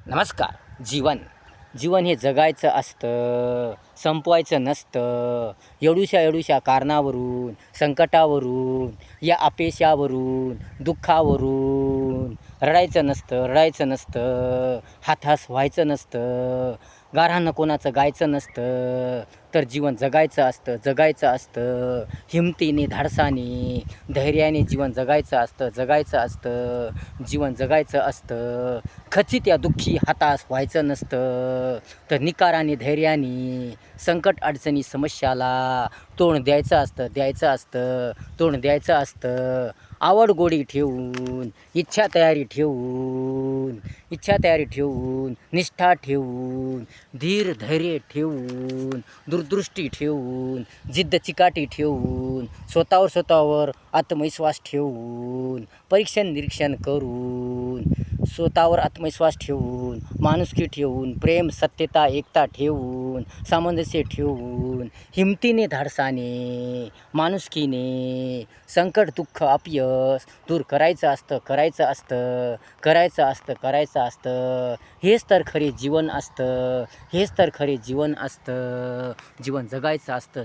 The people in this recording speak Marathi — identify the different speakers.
Speaker 1: नमस्कार. जीवन हे जगायचं असतं, संपवायचं नसतं. एवढ्या कारणावरून, संकटावरून, या अपयशावरून, दुःखावरून रडायचं नसतं, हातास व्हायचं नसतं, गाऱ्हाणं कोणाचं गायचं नसतं. तर जीवन जगायचं असतं. हिमतीने, धाडसाने, धैर्याने जीवन जगायचं असतं. जीवन जगायचं असतं. खचित या दुःखी हताश व्हायचं नसतं. तर निकाराने, धैर्याने, संकट, अडचणी, समस्याला तोंड द्यायचं असतं. आवड गोडी ठेवून, इच्छा तयारी ठेवून, निष्ठा ठेवून, धीर धैर्य ठेवून, दूरदृष्टी ठेवून, जिद्द चिकाटी ठेवून, स्वतःवर आत्मविश्वास ठेवून, परीक्षण निरीक्षण करून, स्वतःवर आत्मविश्वास ठेवून, माणुसकी ठेवून, प्रेम, सत्यता, एकता ठेवून, सामंजस्य ठेवून, हिमतीने, धाडसाने, माणुसकीने संकट, दुःख, अपयश दूर करायचं असतं. हेच तर खरे जीवन असतं. जीवन जगायचं असतं.